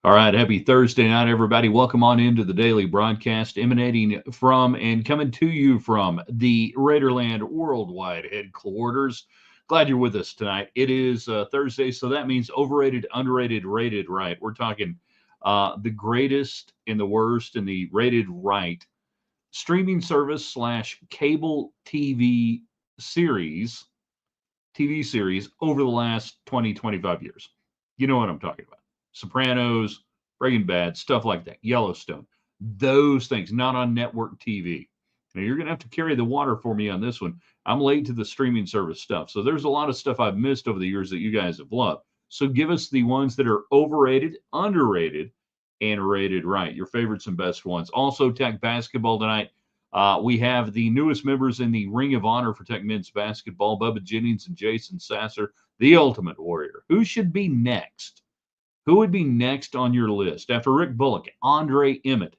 All right, happy Thursday night, everybody. Welcome on into the daily broadcast emanating from and coming to you from the Raiderland Worldwide headquarters. Glad you're with us tonight. It is Thursday, so that means overrated, underrated, rated right. We're talking the greatest and the worst and the rated right streaming service slash cable TV series over the last 20, 25 years. You know what I'm talking about. Sopranos, Breaking Bad, stuff like that. Yellowstone. Those things, not on network TV. Now, you're going to have to carry the water for me on this one. I'm late to the streaming service stuff. So there's a lot of stuff I've missed over the years that you guys have loved. So give us the ones that are overrated, underrated, and rated right. Your favorites and best ones. Also, Tech basketball tonight. We have the newest members in the Ring of Honor for Tech men's basketball, Bubba Jennings and Jason Sasser, the Ultimate Warrior. Who should be next? Who would be next on your list after Rick Bullock, Andre Emmett,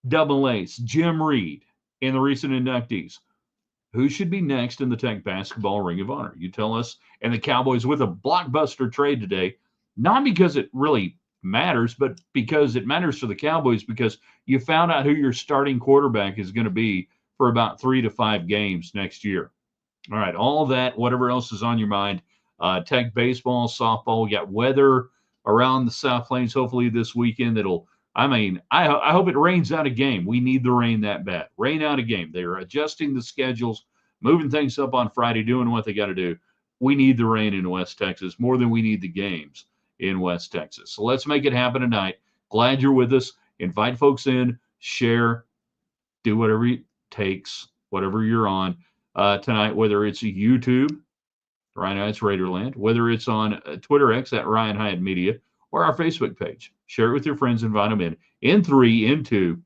Double Ace, Jim Reed, and the recent inductees? Who should be next in the Tech basketball Ring of Honor? You tell us. And the Cowboys with a blockbuster trade today, not because it really matters, but because it matters for the Cowboys because you found out who your starting quarterback is going to be for about 3 to 5 games next year. All right, all that, whatever else is on your mind. Tech baseball, softball, we got weather around the South Plains hopefully this weekend I hope it rains out a game. We need the rain that bad. Rain out a game. They're adjusting the schedules, moving things up on Friday, doing what they got to do. We need the rain in West Texas more than we need the games in West Texas. So let's make it happen tonight. Glad you're with us. Invite folks in, share, do whatever it takes, whatever you're on tonight, whether it's YouTube, Ryan Hyatt's Raiderland, whether it's on Twitter X at Ryan Hyatt Media, or our Facebook page. Share it with your friends, invite them in. In 3, in 2.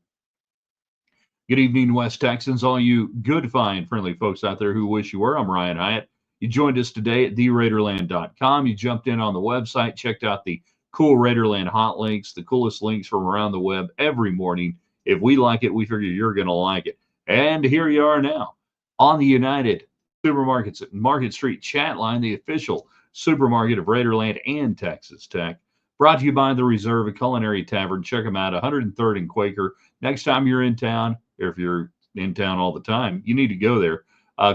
Good evening, West Texans, all you good, fine, friendly folks out there who wish you were. I'm Ryan Hyatt. You joined us today at theraiderland.com. You jumped in on the website, checked out the cool Raiderland hot links, the coolest links from around the web every morning. If we like it, we figure you're going to like it. And here you are now on the United Supermarkets at Market Street chat line, the official supermarket of Raiderland and Texas Tech. Brought to you by the Reserve, a culinary tavern. Check them out, 103rd and Quaker. Next time you're in town, or if you're in town all the time, you need to go there.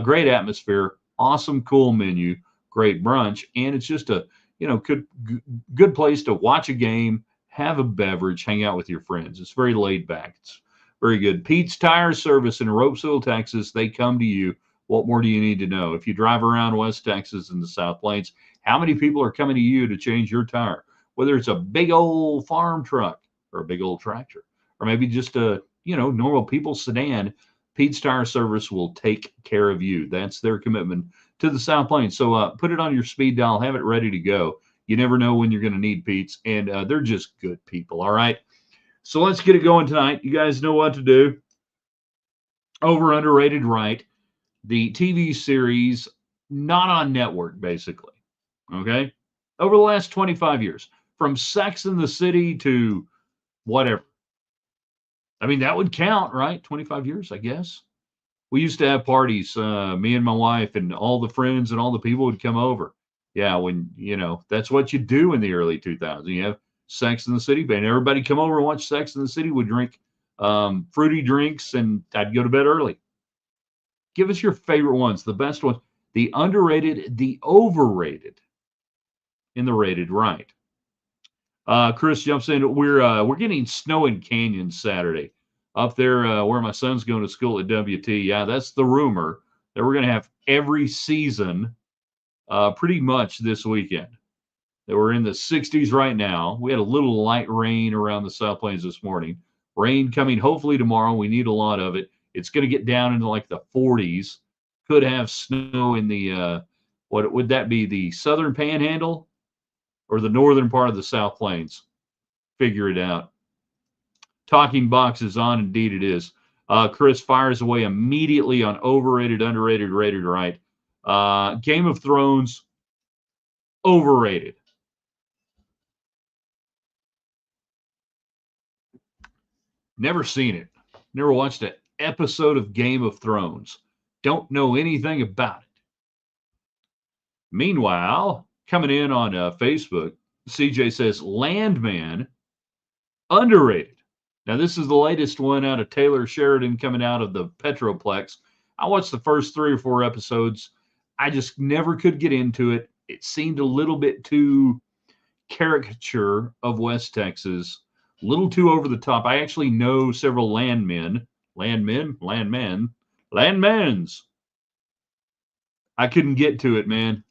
Great atmosphere, awesome, cool menu, great brunch, and it's just a good place to watch a game, have a beverage, hang out with your friends. It's very laid back. It's very good. Pete's Tire Service in Ropesville, Texas. They come to you. What more do you need to know? If you drive around West Texas and the South Plains, how many people are coming to you to change your tire? Whether it's a big old farm truck or a big old tractor, or maybe just a normal people's sedan, Pete's Tire Service will take care of you. That's their commitment to the South Plains. So put it on your speed dial, have it ready to go. You never know when you're going to need Pete's, and they're just good people. All right. So let's get it going tonight. You guys know what to do. Over, underrated, right? The TV series, not on network, basically. Okay. Over the last 25 years, from Sex and the City to whatever. I mean, that would count, right? 25 years, I guess. We used to have parties, me and my wife and all the friends and all the people would come over. Yeah, that's what you do in the early 2000s. You have Sex and the City band. Everybody come over and watch Sex and the City. Would drink fruity drinks, and I'd go to bed early. Give us your favorite ones, the best ones, the underrated, the overrated, and the rated right. Chris jumps in. We're getting snow in Canyon Saturday up there where my son's going to school at WT. Yeah, that's the rumor that we're going to have every season pretty much this weekend. That we're in the 60s right now. We had a little light rain around the South Plains this morning. Rain coming hopefully tomorrow. We need a lot of it. It's going to get down into like the 40s. Could have snow in the what would that be? The southern panhandle or the northern part of the South Plains? Figure it out. Talking box is on. Indeed, it is. Chris fires away immediately on overrated, underrated, rated right. Game of Thrones, overrated. Never seen it. Never watched an episode of Game of Thrones. Don't know anything about it. Meanwhile, coming in on Facebook, CJ says, Landman Underrated. Now, this is the latest one out of Taylor Sheridan coming out of the Petroplex. I watched the first 3 or 4 episodes. I just never could get into it. It seemed a little bit too caricature of West Texas, a little too over the top. I actually know several landmans. I couldn't get to it, man.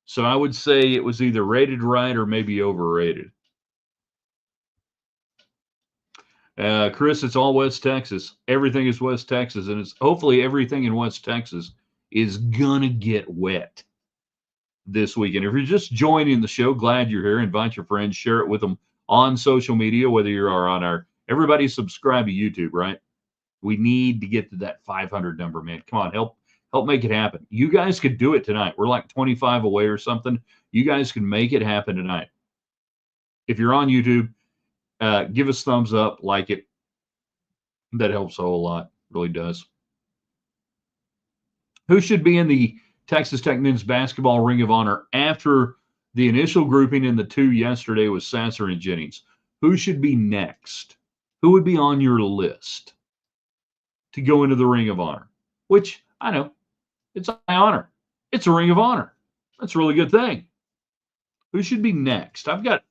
So I would say it was either rated right or maybe overrated. Chris, it's all West Texas. Everything is West Texas, and it's hopefully everything in West Texas is gonna get wet this weekend. If you're just joining the show, glad you're here. Invite your friends, share it with them on social media, whether you are on our. Everybody subscribe to YouTube, right? We need to get to that 500 number, man. Come on, help make it happen. You guys could do it tonight. We're like 25 away or something. You guys can make it happen tonight. If you're on YouTube, give us thumbs up, like it. That helps a whole lot. Really does. Who should be in the Texas Tech men's basketball Ring of Honor after the initial grouping in the 2 yesterday was Sasser and Jennings? Who should be next? Who would be on your list to go into the Ring of Honor? Which, I know, it's my honor. It's a Ring of Honor. That's a really good thing. Who should be next? I've got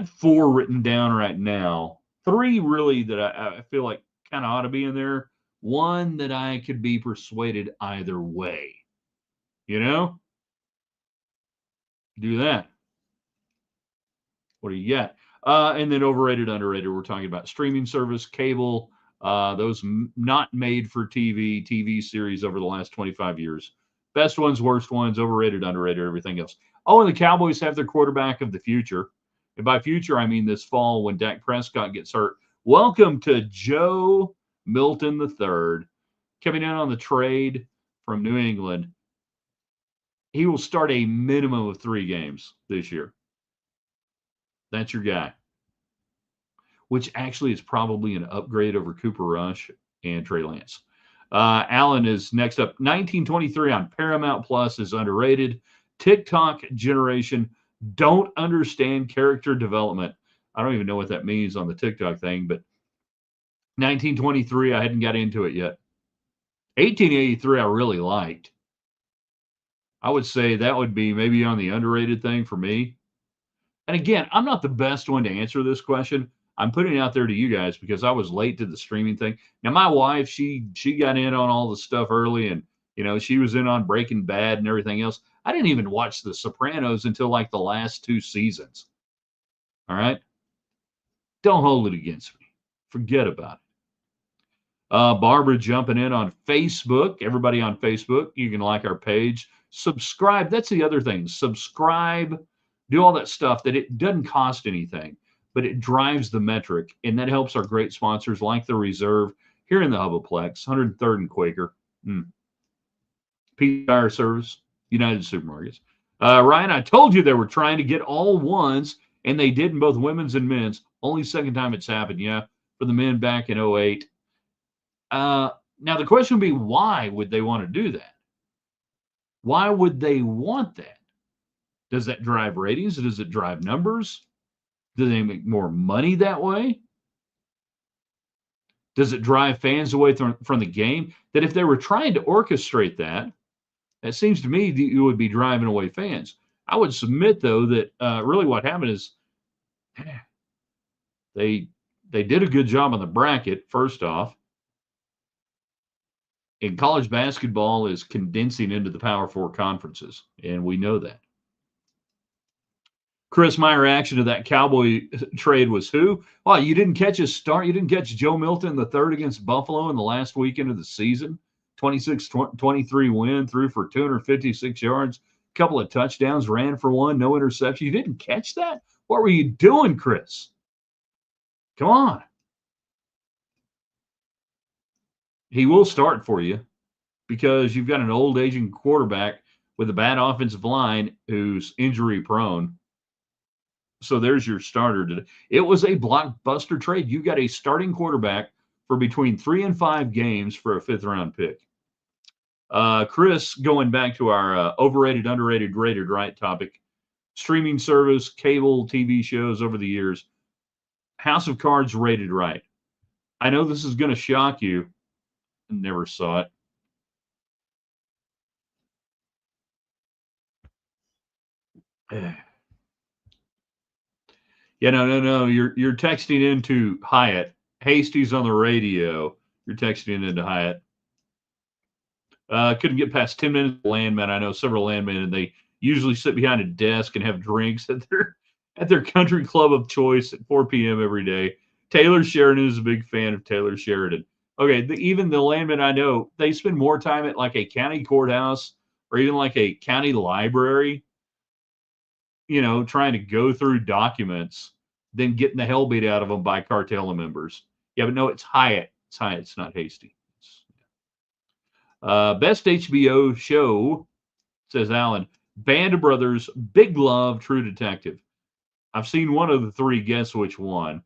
4 written down right now. 3 really that I feel like kind of ought to be in there. 1 that I could be persuaded either way. You know? Do that. What do you got? And then overrated, underrated. We're talking about streaming service, cable, those not made for TV series over the last 25 years. Best ones, worst ones, overrated, underrated, everything else. Oh, and the Cowboys have their quarterback of the future. And by future, I mean this fall when Dak Prescott gets hurt. Welcome to Joe Milton III, coming in on the trade from New England. He will start a minimum of 3 games this year. That's your guy, which actually is probably an upgrade over Cooper Rush and Trey Lance. Allen is next up. 1923 on Paramount Plus is underrated. TikTok generation don't understand character development. I don't even know what that means on the TikTok thing, but 1923, I hadn't got into it yet. 1883, I really liked. I would say that would be maybe on the underrated thing for me. And again, I'm not the best one to answer this question. I'm putting it out there to you guys because I was late to the streaming thing. Now, my wife, she got in on all the stuff early, and she was in on Breaking Bad and everything else. I didn't even watch The Sopranos until like the last 2 seasons. All right? Don't hold it against me. Forget about it. Barbara jumping in on Facebook. Everybody on Facebook, you can like our page. Subscribe. That's the other thing. Subscribe. Do all that stuff that it doesn't cost anything, but it drives the metric, and that helps our great sponsors like the Reserve here in the Hubaplex, 103rd and Quaker, Peace Tire Service, United Supermarkets. Ryan, I told you they were trying to get all ones, and they did in both women's and men's. Only second time it's happened, yeah, for the men back in 2008. Now, the question would be, why would they want to do that? Why would they want that? Does that drive ratings? Does it drive numbers? Do they make more money that way? Does it drive fans away from the game? That if they were trying to orchestrate that, it seems to me that you would be driving away fans. I would submit, though, that really what happened is they did a good job on the bracket, first off. And college basketball is condensing into the Power 4 conferences, and we know that. Chris, my reaction to that Cowboy trade was who? Well, you didn't catch his start. You didn't catch Joe Milton III against Buffalo in the last weekend of the season. 26-23 win, threw for 256 yards, couple of touchdowns, ran for 1, no interception. You didn't catch that? What were you doing, Chris? Come on. He will start for you because you've got an old aging quarterback with a bad offensive line who's injury prone. So there's your starter today. It was a blockbuster trade. You got a starting quarterback for between 3 and 5 games for a 5th-round pick. Chris, going back to our overrated, underrated, rated right topic, streaming service, cable, TV shows over the years. House of Cards rated right. I know this is going to shock you. Never saw it. Yeah, no. You're texting into Hyatt. Hasty's on the radio. You're texting into Hyatt. Couldn't get past 10 minutes of landmen. I know several landmen, and they usually sit behind a desk and have drinks at their country club of choice at 4 p.m. every day. Taylor Sheridan is a big fan of Taylor Sheridan. Okay, even the landmen I know, they spend more time at like a county courthouse or even like a county library, trying to go through documents than getting the hell beat out of them by cartel members. Yeah, but no, it's Hyatt. It's Hyatt. It's not Hasty. Best HBO show, says Alan. Band of Brothers, Big Love, True Detective. I've seen one of the three. Guess which one?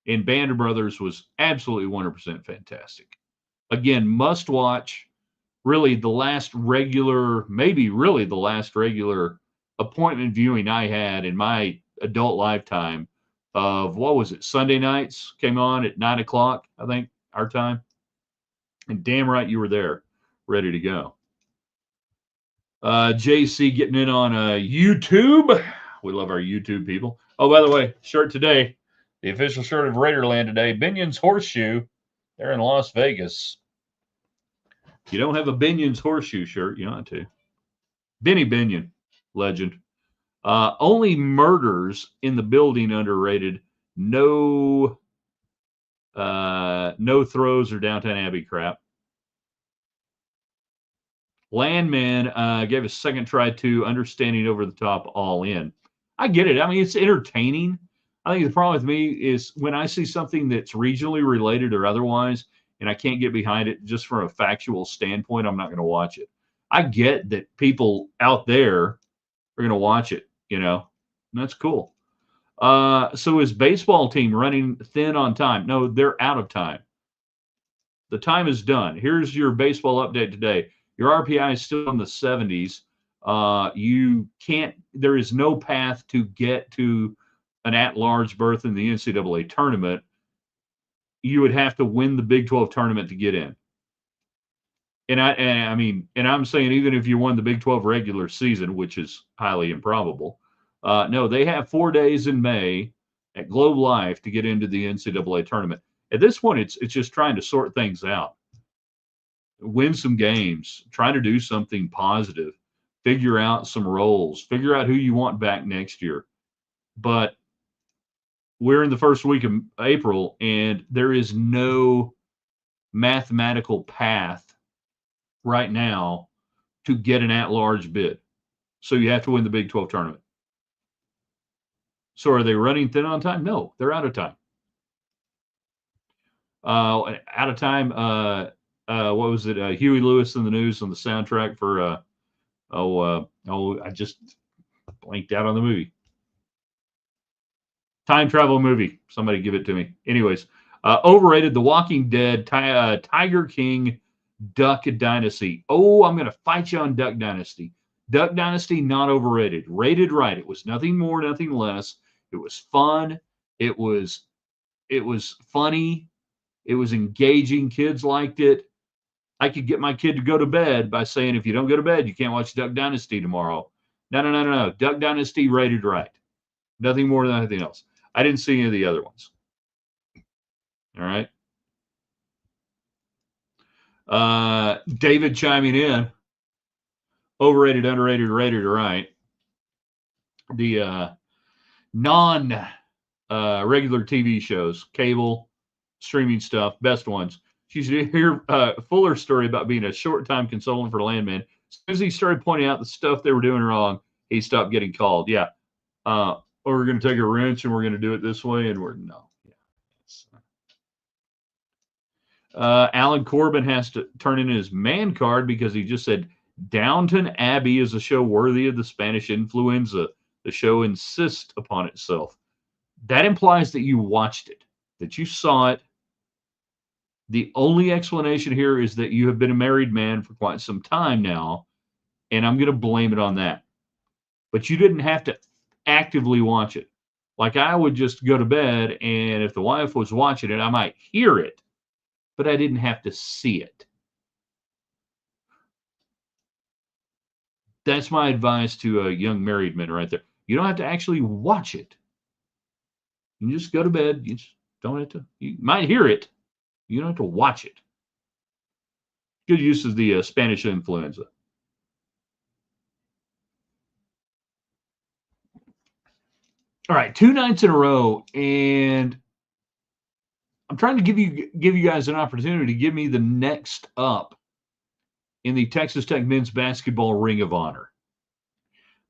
And Band of Brothers was absolutely 100% fantastic. Again, must watch. Really, maybe the last regular appointment viewing I had in my adult lifetime of, what was it, Sunday nights came on at 9 o'clock, I think, our time. And damn right you were there, ready to go. JC getting in on YouTube. We love our YouTube people. Oh, by the way, shirt today, the official shirt of Raiderland today, Binion's Horseshoe. They're in Las Vegas. If you don't have a Binion's Horseshoe shirt, you ought to. Benny Binion, legend. Only Murders in the Building underrated. No Throws or Downton Abbey crap. Landman gave a second try to Understanding Over the Top All In. I get it. I mean, it's entertaining. I think the problem with me is when I see something that's regionally related or otherwise, and I can't get behind it just from a factual standpoint, I'm not going to watch it. I get that people out there are going to watch it, and that's cool. So is baseball team running thin on time? No, they're out of time. The time is done. Here's your baseball update today. Your RPI is still in the 70s. There is no path to get to an at-large berth in the NCAA tournament. You would have to win the Big 12 tournament to get in. And I'm saying even if you won the Big 12 regular season, which is highly improbable, no, they have 4 days in May at Globe Life to get into the NCAA tournament. At this point, it's just trying to sort things out, win some games, try to do something positive, figure out some roles, figure out who you want back next year. But we're in the first week of April, and there is no mathematical path right now to get an at-large bid. So you have to win the Big 12 tournament. So are they running thin on time? No, they're out of time. Out of time. What was it? Huey Lewis in the News on the soundtrack for I just blanked out on the movie. Time travel movie. Somebody give it to me. Anyways, overrated. The Walking Dead, Tiger King, Duck Dynasty. Oh, I'm going to fight you on Duck Dynasty. Duck Dynasty, not overrated. Rated right. It was nothing more, nothing less. It was fun. It was funny. It was engaging. Kids liked it. I could get my kid to go to bed by saying, if you don't go to bed, you can't watch Duck Dynasty tomorrow. No. Duck Dynasty rated right. Nothing more than anything else. I didn't see any of the other ones. All right. David chiming in. Overrated, underrated, rated right. The non-regular TV shows, cable, streaming stuff, best ones. You should hear Fuller's story about being a short-time consultant for Landman. As soon as he started pointing out the stuff they were doing wrong, he stopped getting called. Yeah. Or we're going to take a wrench and we're going to do it this way, and no. Yeah. Alan Corbin has to turn in his man card because he just said Downton Abbey is a show worthy of the Spanish influenza. The show insists upon itself. That implies that you watched it, that you saw it. The only explanation here is that you have been a married man for quite some time now, and I'm going to blame it on that. But you didn't have to actively watch it. Like I would just go to bed, and if the wife was watching it, I might hear it, but I didn't have to see it. That's my advice to young married men right there. You don't have to actually watch it. You just go to bed. You just don't have to. You might hear it. You don't have to watch it. Good use of the Spanish influenza. All right, 2 nights in a row, and I'm trying to give you guys an opportunity to give me the next up in the Texas Tech men's basketball Ring of Honor.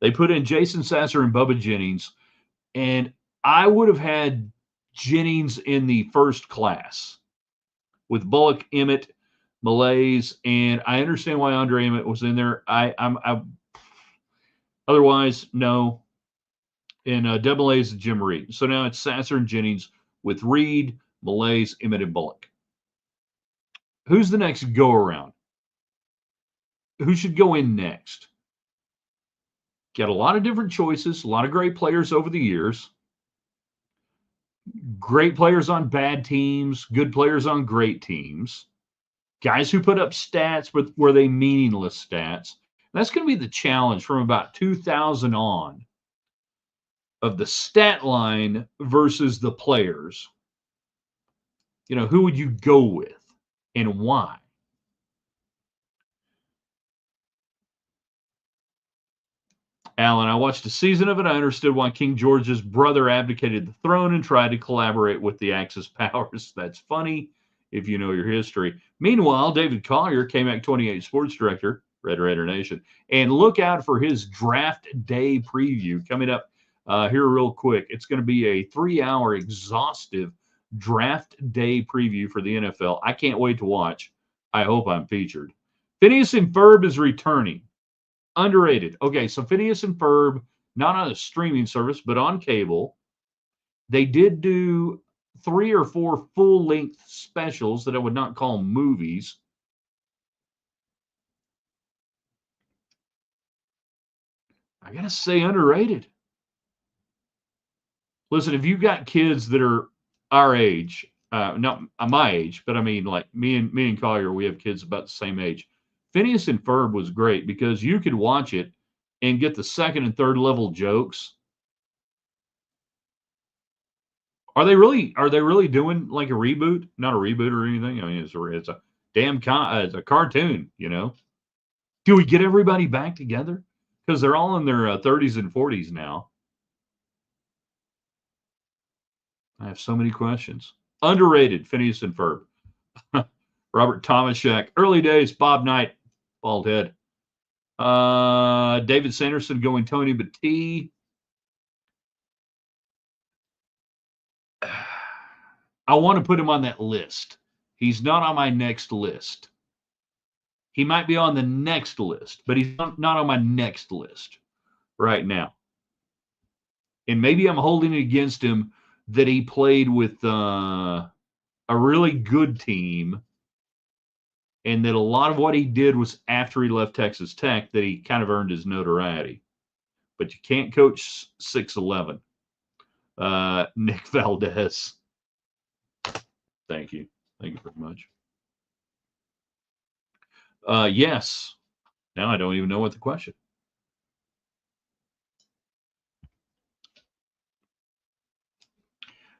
They put in Jason Sasser and Bubba Jennings, and I would have had Jennings in the first class with Bullock, Emmett, Malaise, and I understand why Andre Emmett was in there. Otherwise, no. And double A's Jim Reed. So now it's Sasser and Jennings with Reed, Malaise, Emmett, and Bullock. Who's the next go around? Who should go in next? Got a lot of different choices, a lot of great players over the years. Great players on bad teams, good players on great teams. Guys who put up stats, but were they meaningless stats? And that's going to be the challenge from about 2000 on of the stat line versus the players. You know, who would you go with and why? Alan, I watched a season of it. I understood why King George's brother abdicated the throne and tried to collaborate with the Axis powers. That's funny if you know your history. Meanwhile, David Collier, KMAC 28 sports director, Red Raider Nation, and look out for his draft day preview coming up here real quick. It's going to be a 3-hour exhaustive draft day preview for the NFL. I can't wait to watch. I hope I'm featured. Phineas and Ferb is returning. Underrated. Okay, so Phineas and Ferb, not on a streaming service, but on cable. They did do 3 or 4 full-length specials that I would not call movies. I gotta say, underrated. Listen, if you've got kids that are our age, not my age, but I mean, like me and Collier, we have kids about the same age. Phineas and Ferb was great because you could watch it and get the second and third level jokes. Are they really doing like a reboot? Not a reboot or anything. I mean, it's a damn it's a cartoon, you know. Do we get everybody back together? Because they're all in their 30s and 40s now. I have so many questions. Underrated, Phineas and Ferb. Robert Tomaszek. Early days, Bob Knight, bald head. David Sanderson going Tony Battie. I want to put him on that list. He's not on my next list. He might be on the next list, but he's not on my next list right now. And maybe I'm holding it against him that he played with a really good team and that a lot of what he did was after he left Texas Tech that he kind of earned his notoriety. But you can't coach 6'11". Nick Valdez. Thank you. Thank you very much. Yes. Now I don't even know what the question.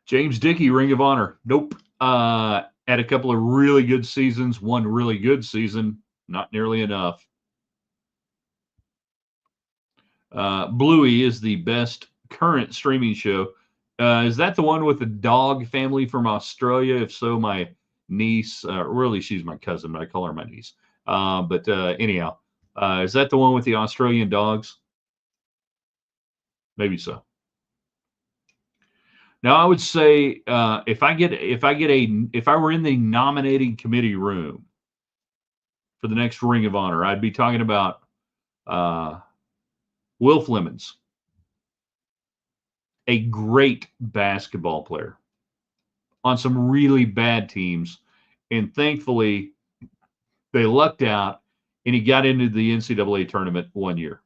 James Dickey, Ring of Honor. Nope. Had a couple of really good seasons. One really good season. Not nearly enough. Bluey is the best current streaming show. Is that the one with the dog family from Australia? If so, my niece, really, she's my cousin, but I call her my niece. But anyhow, is that the one with the Australian dogs? Maybe so. Now, I would say if I were in the nominating committee room for the next Ring of Honor, I'd be talking about Will Flemons, a great basketball player on some really bad teams, and thankfully they lucked out and he got into the NCAA tournament one year.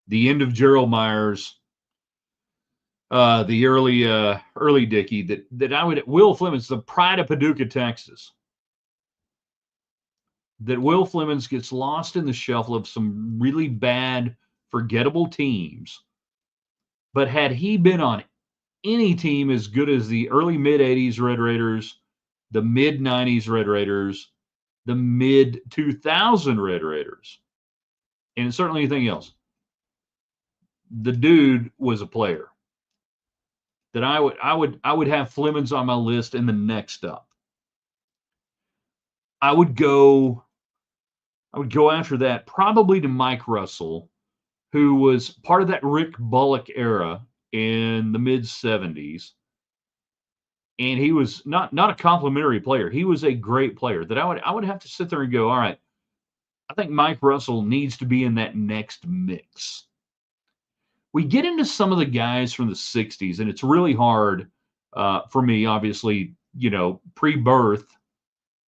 The end of Gerald Myers. the early Dickey that I would Will Flemings, the pride of Paducah, Texas. That Will Flemings gets lost in the shuffle of some really bad, forgettable teams. But had he been on any team as good as the early mid 80s Red Raiders, the mid 90s Red Raiders, the mid 2000 Red Raiders, and certainly anything else, the dude was a player that I would have Flemings on my list in the next up. I would go after that probably to Mike Russell, who was part of that Rick Bullock era in the mid 70s. And he was not a complimentary player. He was a great player that I would have to sit there and go, all right, I think Mike Russell needs to be in that next mix. We get into some of the guys from the 60s, and it's really hard for me, obviously, pre-birth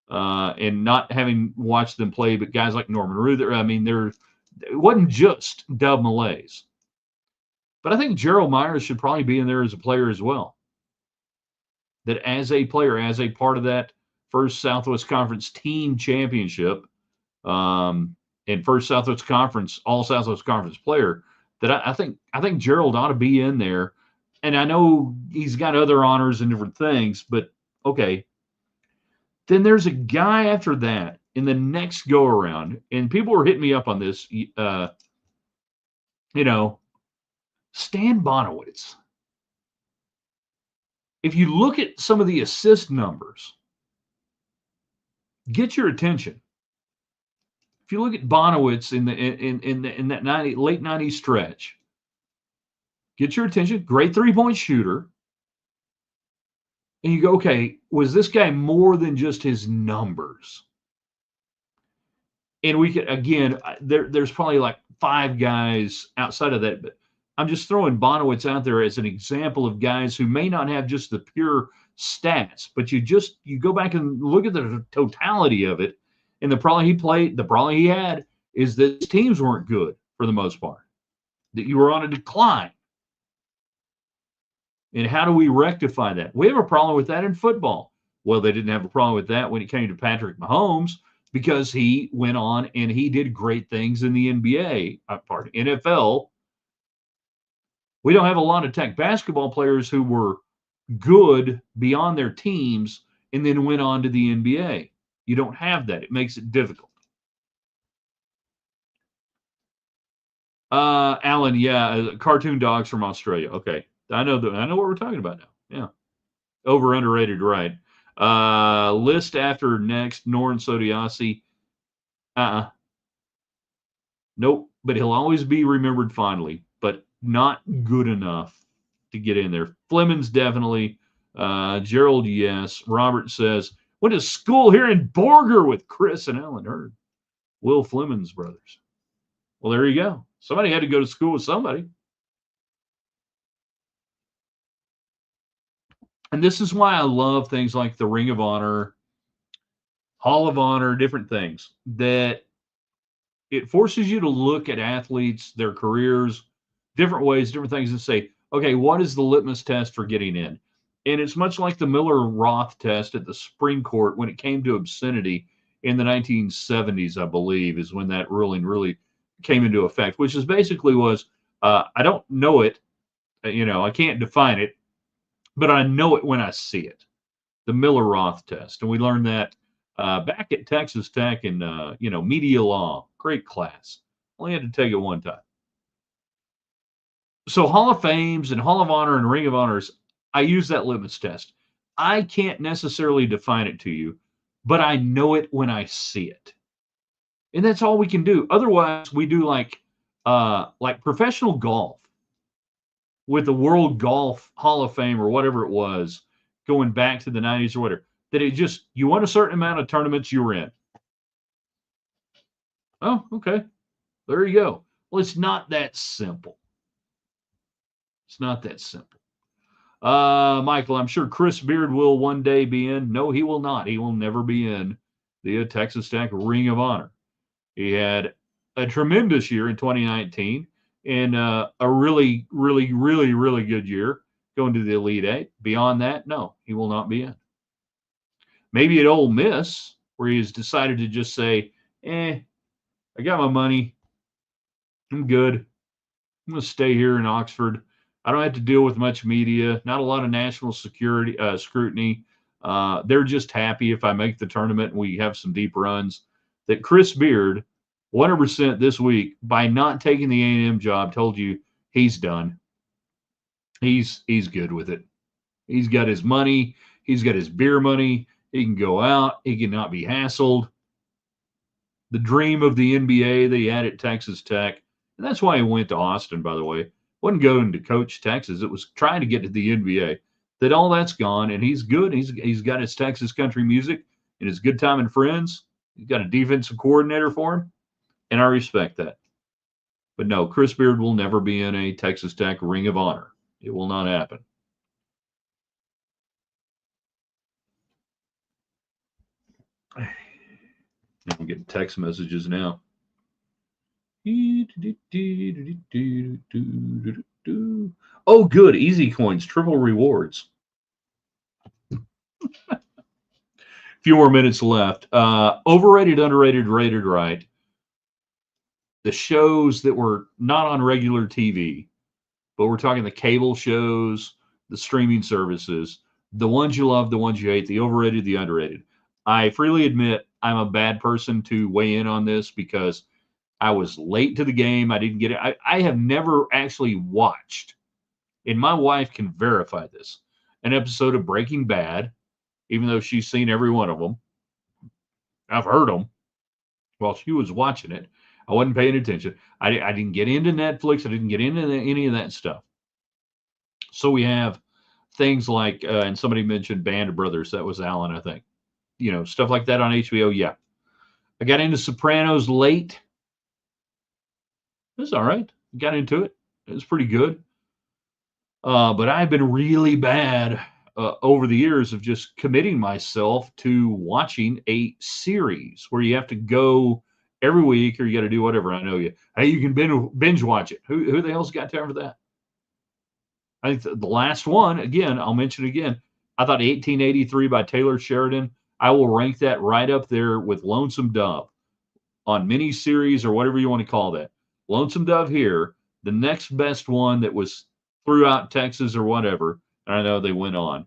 and not having watched them play, but guys like Norman Ruther, I mean, it wasn't just Dub Malays. But I think Gerald Myers should probably be in there as a player as well. That as a player, as a part of that first Southwest Conference team championship, and first Southwest Conference, all Southwest Conference player, that I think Gerald ought to be in there. And I know he's got other honors and different things, but okay. Then there's a guy after that in the next go around, and people were hitting me up on this. Stan Bonowitz. If you look at some of the assist numbers, get your attention. If you look at Bonowitz in that late 90s stretch, get your attention. Great 3-point shooter. And you go, okay, was this guy more than just his numbers? And we could, again, there's probably like 5 guys outside of that, but I'm just throwing Bonowitz out there as an example of guys who may not have just the pure stats, but you go back and look at the totality of it, and the problem he had is that his teams weren't good for the most part, that you were on a decline. And how do we rectify that? We have a problem with that in football. Well, they didn't have a problem with that when it came to Patrick Mahomes because he went on and he did great things in the NBA, NFL. We don't have a lot of Tech basketball players who were good beyond their teams and then went on to the NBA. You don't have that. It makes it difficult. Alan, yeah, cartoon dogs from Australia. Okay. I know what we're talking about now. Yeah. Over underrated, right. List after next, Noren Sodiasi. Nope. But he'll always be remembered fondly, but not good enough to get in there. Flemings, definitely. Gerald, yes. Robert says, went to school here in Borger with Chris and Alan Hurd. Will Flemings brothers. Well, there you go. Somebody had to go to school with somebody. And this is why I love things like the Ring of Honor, Hall of Honor, different things, that it forces you to look at athletes, their careers, different ways, different things, and say, okay, what is the litmus test for getting in? And it's much like the Miller-Roth test at the Supreme Court when it came to obscenity in the 1970s, I believe, is when that ruling really came into effect, which is basically was, I don't know it, I can't define it, but I know it when I see it. The Miller-Roth test. And we learned that back at Texas Tech in, media law. Great class. Only had to take it one time. So Hall of Fames and Hall of Honor and Ring of Honors, I use that litmus test. I can't necessarily define it to you, but I know it when I see it. And that's all we can do. Otherwise, we do like professional golf with the World Golf Hall of Fame or whatever it was, going back to the 90s or whatever, that you won a certain amount of tournaments you were in. Oh, okay. There you go. Well, it's not that simple. It's not that simple. Michael, I'm sure Chris Beard will one day be in. No, he will not. He will never be in the Texas Tech Ring of Honor. He had a tremendous year in 2019 and a really, really, really, really good year going to the Elite Eight. Beyond that, no, he will not be in. Maybe at Ole Miss, where he's decided to just say, I got my money. I'm good. I'm going to stay here in Oxford. I don't have to deal with much media, not a lot of national security scrutiny. They're just happy if I make the tournament and we have some deep runs. That Chris Beard, 100% this week, by not taking the A&M job, told you he's done. He's good with it. He's got his money. He's got his beer money. He can go out. He cannot be hassled. The dream of the NBA that he had at Texas Tech. And that's why he went to Austin, by the way. Wasn't going to coach Texas. It was trying to get to the NBA. That all that's gone, and he's good. He's got his Texas country music and his good time and friends. He's got a defensive coordinator for him, and I respect that. But no, Chris Beard will never be in a Texas Tech Ring of Honor. It will not happen. I'm getting text messages now. Oh, good. Easy coins, triple rewards. Few more minutes left. Overrated, underrated, rated right. The shows that were not on regular TV, but we're talking the cable shows, the streaming services, the ones you love, the ones you hate, the overrated, the underrated. I freely admit I'm a bad person to weigh in on this because I was late to the game. I didn't get it. I have never actually watched, and my wife can verify this, an episode of Breaking Bad, even though she's seen every one of them. I've heard them while she was watching it. I wasn't paying attention. I didn't get into Netflix. I didn't get into any of that stuff. So we have things like, and somebody mentioned Band of Brothers. That was Alan, I think. Stuff like that on HBO. Yeah. I got into Sopranos late. It was all right. Got into it. It was pretty good. But I've been really bad over the years of just committing myself to watching a series where you have to go every week or you got to do whatever. I know you. Hey, you can binge watch it. Who the hell's got time for that? I think the last one, again, I'll mention it again. I thought 1883 by Taylor Sheridan. I will rank that right up there with Lonesome Dove on miniseries or whatever you want to call that. Lonesome Dove here. The next best one that was throughout Texas or whatever. And I know they went on.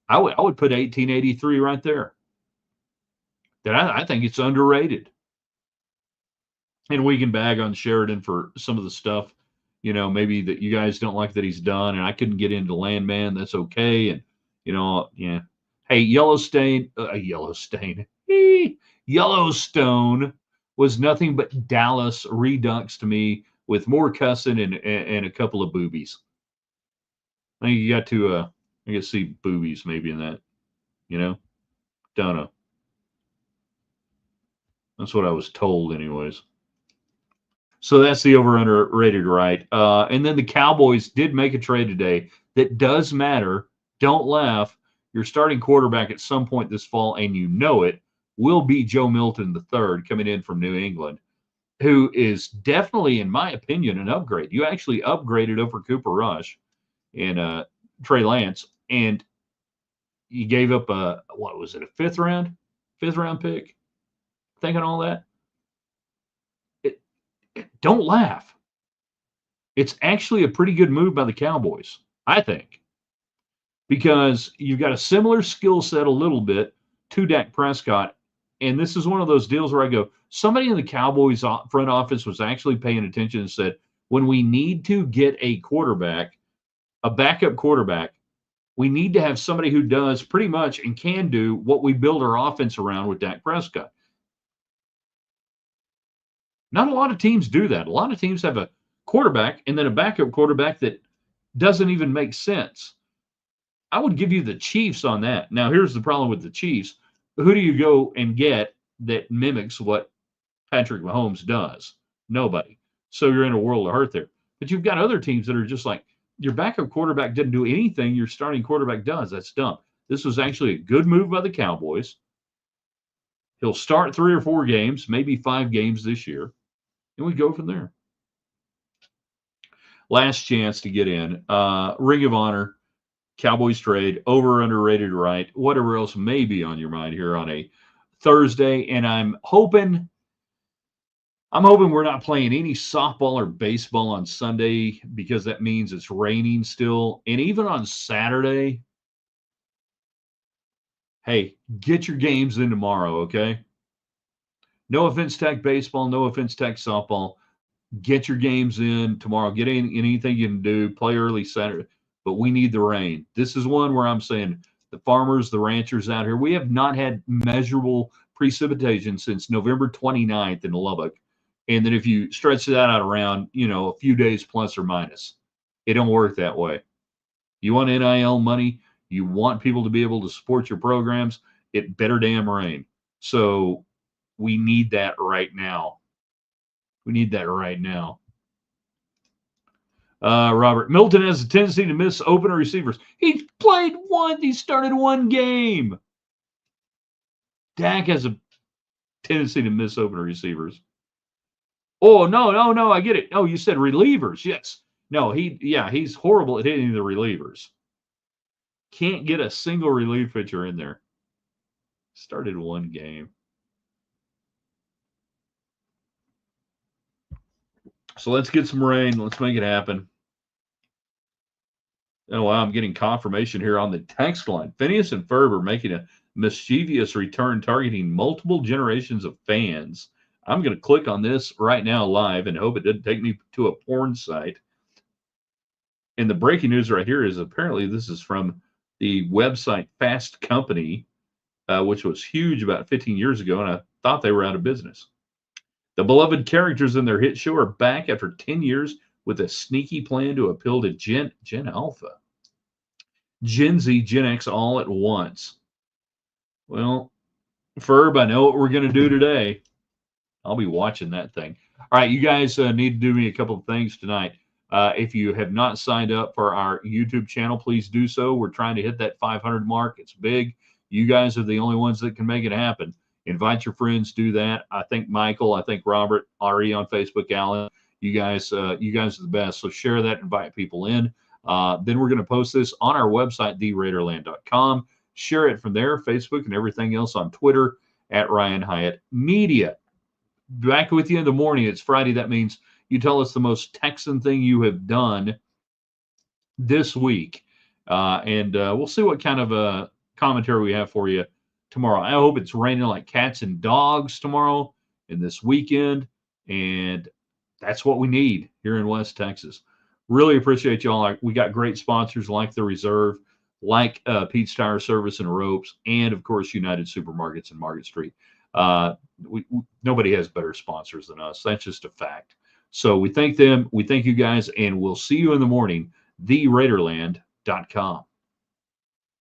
I would put 1883 right there. That I think it's underrated. And we can bag on Sheridan for some of the stuff, maybe that you guys don't like that he's done. And I couldn't get into Landman. That's okay. And, yeah. Hey, Yellowstone was nothing but Dallas Redux to me with more cussing and a couple of boobies. I think you got to, I guess, see boobies maybe in that, don't know. That's what I was told anyways. So that's the over-underrated right. And then the Cowboys did make a trade today that does matter. Don't laugh. Your starting quarterback at some point this fall, and you know it, will be Joe Milton III coming in from New England, who is definitely, in my opinion, an upgrade. You actually upgraded over Cooper Rush and Trey Lance, and you gave up a fifth round pick? Thinking all that? Don't laugh. It's actually a pretty good move by the Cowboys, I think, because you've got a similar skill set a little bit to Dak Prescott. And this is one of those deals where I go, somebody in the Cowboys front office was actually paying attention and said, when we need to get a quarterback, a backup quarterback, we need to have somebody who does pretty much and can do what we build our offense around with Dak Prescott. Not a lot of teams do that. A lot of teams have a quarterback and then a backup quarterback that doesn't even make sense. I would give you the Chiefs on that. Now, here's the problem with the Chiefs. Who do you go and get that mimics what Patrick Mahomes does? Nobody. So you're in a world of hurt there. But you've got other teams that are just like, your backup quarterback didn't do anything your starting quarterback does. That's dumb. This was actually a good move by the Cowboys. He'll start 3 or 4 games, maybe 5 games this year, and we go from there. Last chance to get in. Ring of Honor. Cowboys trade, over, underrated, right? Whatever else may be on your mind here on a Thursday. And I'm hoping we're not playing any softball or baseball on Sunday because that means it's raining still. And even on Saturday, hey, get your games in tomorrow, okay? No offense, Tech baseball, no offense, Tech softball. Get your games in tomorrow. Get in anything you can do. Play early Saturday, but we need the rain. This is one where I'm saying the farmers, the ranchers out here, we have not had measurable precipitation since November 29th in Lubbock. And then if you stretch that out around, a few days plus or minus, it don't work that way. You want NIL money, you want people to be able to support your programs, it better damn rain. So we need that right now. We need that right now. Robert, Milton has a tendency to miss opener receivers. He started one game. Dak has a tendency to miss opener receivers. Oh, no, I get it. Oh, you said relievers. Yes. No, he's horrible at hitting the relievers. Can't get a single relief pitcher in there. Started one game. So let's get some rain. Let's make it happen. Oh, wow, I'm getting confirmation here on the text line. Phineas and Ferb are making a mischievous return targeting multiple generations of fans. I'm going to click on this right now live and hope it doesn't take me to a porn site. And the breaking news right here is apparently this is from the website Fast Company, which was huge about 15 years ago, and I thought they were out of business. The beloved characters in their hit show are back after 10 years with a sneaky plan to appeal to Gen Alpha, Gen Z, Gen X all at once. Well, Ferb, I know what we're going to do today. I'll be watching that thing. All right, you guys need to do me a couple of things tonight. If you have not signed up for our YouTube channel, please do so. We're trying to hit that 500 mark. It's big. You guys are the only ones that can make it happen. Invite your friends, do that. I think Michael, I think Robert, Ari on Facebook, Alan, you guys are the best. So share that, invite people in. Then we're going to post this on our website, theraiderland.com. Share it from there, Facebook, and everything else on Twitter at Ryan Hyatt Media. Back with you in the morning. It's Friday. That means you tell us the most Texan thing you have done this week. And we'll see what kind of commentary we have for you tomorrow. I hope it's raining like cats and dogs tomorrow and this weekend. And that's what we need here in West Texas. Really appreciate y'all. We got great sponsors like The Reserve, like Pete's Tire Service and Ropes, and, of course, United Supermarkets in Market Street. Nobody has better sponsors than us. That's just a fact. So we thank them. We thank you guys, and we'll see you in the morning, theraiderland.com.